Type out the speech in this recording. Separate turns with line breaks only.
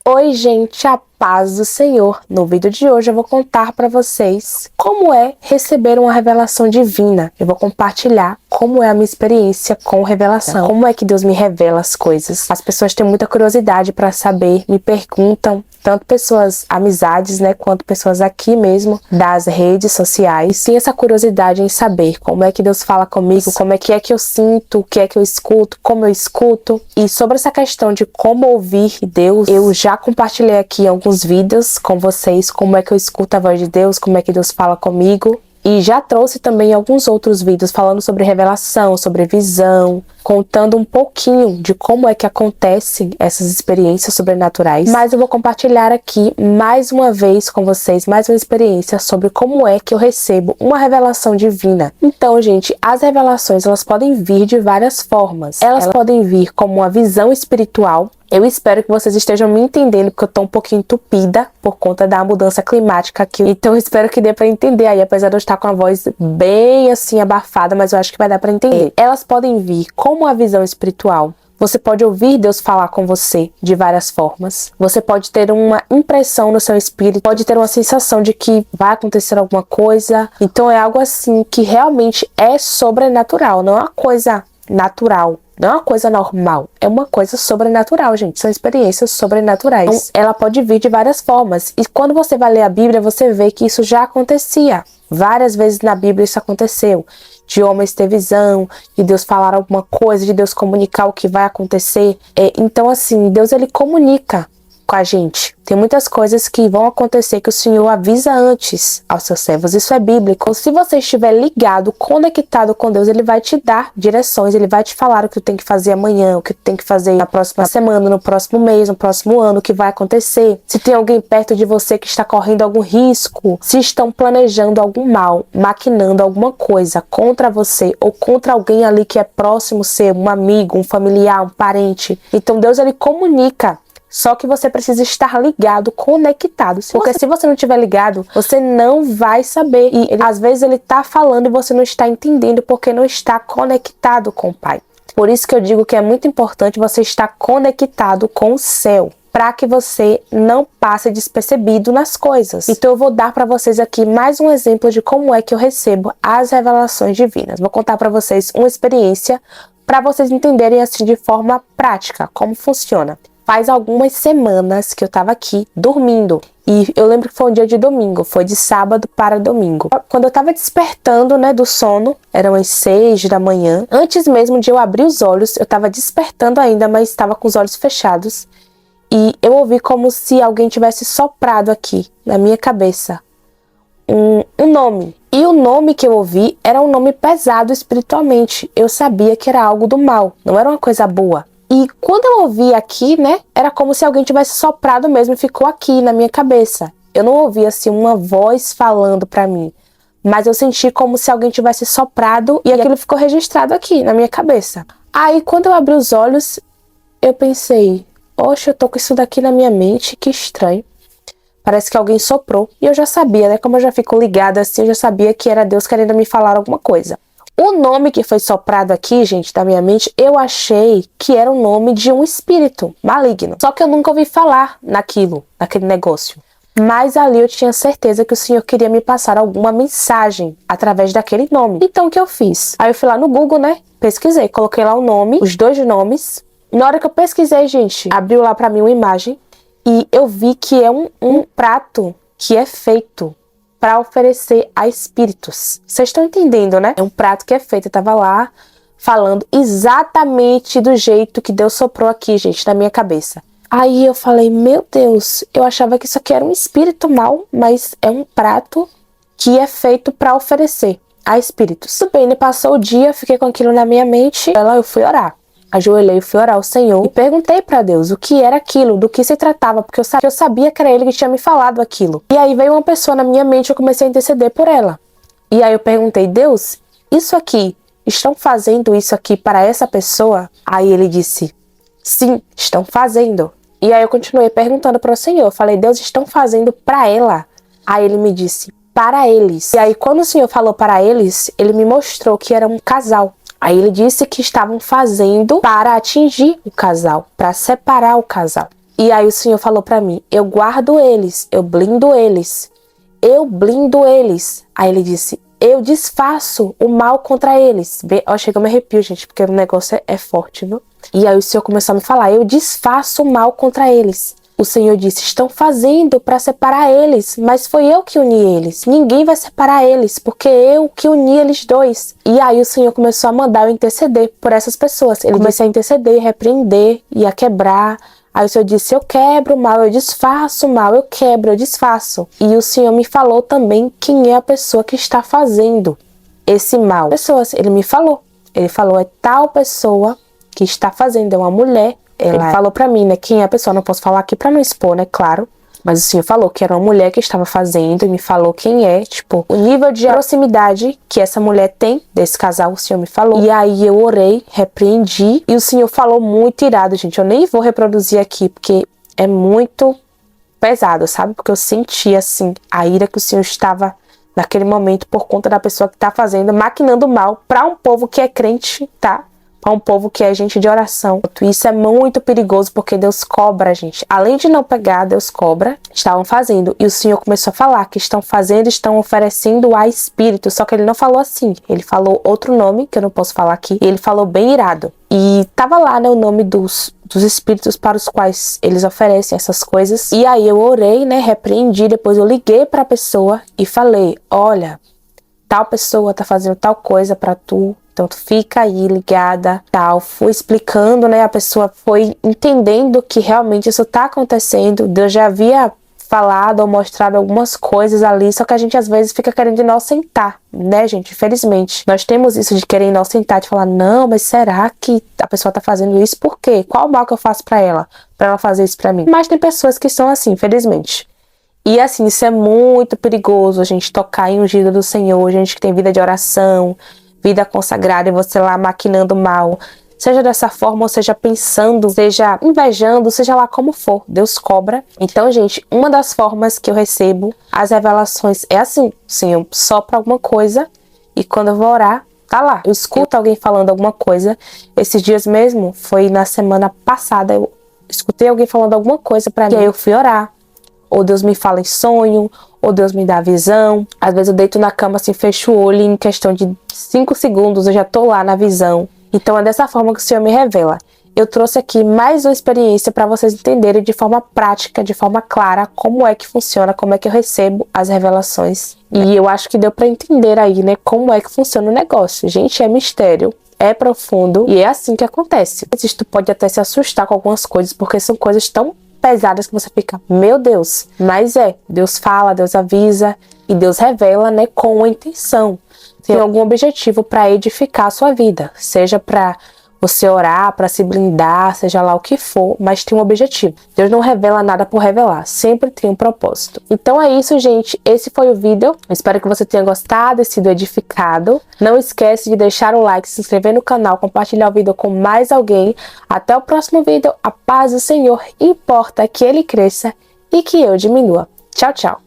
Oi, gente, a paz do Senhor. No vídeo de hoje eu vou contar para vocês como é receber uma revelação divina. Eu vou compartilhar como é a minha experiência com revelação, como é que Deus me revela as coisas. As pessoas têm muita curiosidade para saber, me perguntam, tanto pessoas, amizades, quanto pessoas aqui mesmo, das redes sociais. Tem essa curiosidade em saber como é que Deus fala comigo, como é que eu sinto, o que é que eu escuto, como eu escuto. E sobre essa questão de como ouvir Deus, eu já compartilhei aqui alguns vídeos com vocês, como é que eu escuto a voz de Deus, como é que Deus fala comigo. E já trouxe também alguns outros vídeos falando sobre revelação, sobre visão, contando um pouquinho de como é que acontecem essas experiências sobrenaturais. Mas eu vou compartilhar aqui mais uma vez com vocês, mais uma experiência sobre como é que eu recebo uma revelação divina. Então, gente, as revelações, elas podem vir de várias formas. Elas podem vir como uma visão espiritual. Eu espero que vocês estejam me entendendo, porque eu tô um pouquinho entupida por conta da mudança climática aqui. Então eu espero que dê pra entender aí, apesar de eu estar com a voz bem assim abafada, mas eu acho que vai dar pra entender. Elas podem vir como a visão espiritual. Você pode ouvir Deus falar com você de várias formas. Você pode ter uma impressão no seu espírito, pode ter uma sensação de que vai acontecer alguma coisa. Então é algo assim que realmente é sobrenatural, não é uma coisa natural. Não é uma coisa normal, é uma coisa sobrenatural, gente. São experiências sobrenaturais. Então, ela pode vir de várias formas. E quando você vai ler a Bíblia, você vê que isso já acontecia. Várias vezes na Bíblia isso aconteceu. De homens ter visão, de Deus falar alguma coisa, de Deus comunicar o que vai acontecer. Então, assim, Deus, ele comunica com a gente. Tem muitas coisas que vão acontecer que o Senhor avisa antes aos seus servos. Isso é bíblico. Se você estiver ligado, conectado com Deus, ele vai te dar direções, ele vai te falar o que tu tem que fazer amanhã, o que tu tem que fazer na próxima semana, no próximo mês, no próximo ano, o que vai acontecer. Se tem alguém perto de você que está correndo algum risco, se estão planejando algum mal, maquinando alguma coisa contra você ou contra alguém ali que é próximo seu, um amigo, um familiar, um parente. Então Deus, ele comunica. Só que você precisa estar ligado, conectado. Porque se você não estiver ligado, você não vai saber. E às vezes ele está falando e você não está entendendo porque não está conectado com o Pai. Por isso que eu digo que é muito importante você estar conectado com o céu, para que você não passe despercebido nas coisas. Então eu vou dar para vocês aqui mais um exemplo de como é que eu recebo as revelações divinas. Vou contar para vocês uma experiência para vocês entenderem assim de forma prática como funciona. Faz algumas semanas que eu tava aqui dormindo. E eu lembro que foi um dia de domingo. Foi de sábado para domingo. Quando eu tava despertando, do sono, eram as 6 da manhã. Antes mesmo de eu abrir os olhos, eu tava despertando ainda, mas estava com os olhos fechados. E eu ouvi como se alguém tivesse soprado aqui, na minha cabeça, um nome. E o nome que eu ouvi era um nome pesado espiritualmente. Eu sabia que era algo do mal, não era uma coisa boa. E quando eu ouvi aqui, era como se alguém tivesse soprado mesmo e ficou aqui na minha cabeça. Eu não ouvi assim uma voz falando pra mim, mas eu senti como se alguém tivesse soprado e aquilo ficou registrado aqui na minha cabeça. Aí quando eu abri os olhos, eu pensei, oxe, eu tô com isso daqui na minha mente, que estranho. Parece que alguém soprou. E eu já sabia, como eu já fico ligada assim, eu já sabia que era Deus querendo me falar alguma coisa. O nome que foi soprado aqui, gente, da minha mente, eu achei que era o nome de um espírito maligno. Só que eu nunca ouvi falar naquele negócio. Mas ali eu tinha certeza que o Senhor queria me passar alguma mensagem através daquele nome. Então o que eu fiz? Aí eu fui lá no Google, pesquisei, coloquei lá o nome, os dois nomes. Na hora que eu pesquisei, gente, abriu lá pra mim uma imagem e eu vi que é um prato que é feito para oferecer a espíritos. Vocês estão entendendo, É um prato que é feito. Eu tava lá falando exatamente do jeito que Deus soprou aqui, gente, na minha cabeça. Aí eu falei, meu Deus, eu achava que isso aqui era um espírito mau, mas é um prato que é feito para oferecer a espíritos. Tudo bem, passou o dia, fiquei com aquilo na minha mente. Eu fui orar. Ajoelhei, fui orar ao Senhor e perguntei para Deus o que era aquilo, do que se tratava, porque eu sabia que era Ele que tinha me falado aquilo. E aí veio uma pessoa na minha mente e eu comecei a interceder por ela. E aí eu perguntei, Deus, isso aqui, estão fazendo isso aqui para essa pessoa? Aí Ele disse, sim, estão fazendo. E aí eu continuei perguntando para o Senhor, eu falei, Deus, estão fazendo para ela? Aí Ele me disse, para eles. E aí quando o Senhor falou para eles, Ele me mostrou que era um casal. Aí ele disse que estavam fazendo para atingir o casal, para separar o casal. E aí o Senhor falou pra mim, eu guardo eles, eu blindo eles, eu blindo eles. Aí ele disse, eu desfaço o mal contra eles. Ó, chega, eu me arrepio, gente, porque o negócio é forte, viu? E aí o Senhor começou a me falar, eu desfaço o mal contra eles. O Senhor disse, estão fazendo para separar eles, mas foi eu que uni eles. Ninguém vai separar eles, porque eu que uni eles dois. E aí o Senhor começou a mandar eu interceder por essas pessoas. Ele começou a interceder, repreender e a quebrar. Aí o Senhor disse, eu quebro o mal, eu desfaço o mal, eu quebro, eu desfaço. E o Senhor me falou também quem é a pessoa que está fazendo esse mal. Pessoas, ele me falou. Ele falou, é tal pessoa que está fazendo, é uma mulher. Ele falou pra mim, né, quem é a pessoa, não posso falar aqui pra não expor, né, claro. Mas o Senhor falou que era uma mulher que estava fazendo e me falou quem é, tipo, o nível de proximidade que essa mulher tem desse casal, o Senhor me falou. E aí eu orei, repreendi e o Senhor falou muito irado, gente. Eu nem vou reproduzir aqui porque é muito pesado, sabe? Porque eu senti, assim, a ira que o Senhor estava naquele momento por conta da pessoa que tá fazendo, maquinando mal pra um povo que é crente, tá? Para um povo que é gente de oração. Isso é muito perigoso porque Deus cobra a gente. Além de não pegar, Deus cobra. Estavam fazendo. E o Senhor começou a falar que estão fazendo, estão oferecendo a espírito. Só que ele não falou assim. Ele falou outro nome, que eu não posso falar aqui. E ele falou bem irado. E tava lá, né, o nome dos espíritos para os quais eles oferecem essas coisas. E aí eu orei, né, repreendi. Depois eu liguei para a pessoa e falei, olha, tal pessoa tá fazendo tal coisa para tu. Então, tu fica aí ligada, tal. Fui explicando, né? A pessoa foi entendendo que realmente isso tá acontecendo. Deus já havia falado ou mostrado algumas coisas ali, só que a gente às vezes fica querendo inocentar, né, gente? Infelizmente. Nós temos isso de querer inocentar, de falar, não, mas será que a pessoa tá fazendo isso? Por quê? Qual o mal que eu faço pra ela fazer isso pra mim? Mas tem pessoas que são assim, infelizmente. E assim, isso é muito perigoso, a gente tocar em ungido do Senhor, gente que tem vida de oração, vida consagrada, e você lá maquinando mal, seja dessa forma, ou seja pensando, seja invejando, seja lá como for, Deus cobra. Então, gente, uma das formas que eu recebo as revelações é assim, sim, eu sopro alguma coisa e quando eu vou orar, tá lá. Eu escuto alguém falando alguma coisa. Esses dias mesmo, foi na semana passada, eu escutei alguém falando alguma coisa pra mim, e aí eu fui orar. Ou Deus me fala em sonho, ou Deus me dá visão. Às vezes eu deito na cama assim, fecho o olho e em questão de 5 segundos eu já tô lá na visão. Então é dessa forma que o Senhor me revela. Eu trouxe aqui mais uma experiência para vocês entenderem de forma prática, de forma clara, como é que funciona, como é que eu recebo as revelações. E eu acho que deu para entender aí, né, como é que funciona o negócio. Gente, é mistério. É profundo e é assim que acontece. Tu pode até se assustar com algumas coisas, porque são coisas tão pesadas que você fica, meu Deus, mas Deus fala, Deus avisa e Deus revela, né, com a intenção. Tem algum objetivo para edificar a sua vida, seja para você orar, para se blindar, seja lá o que for, mas tem um objetivo. Deus não revela nada por revelar, sempre tem um propósito. Então é isso, gente, esse foi o vídeo. Espero que você tenha gostado e sido edificado. Não esquece de deixar o like, se inscrever no canal, compartilhar o vídeo com mais alguém. Até o próximo vídeo. A paz do Senhor importa que ele cresça e que eu diminua. Tchau, tchau.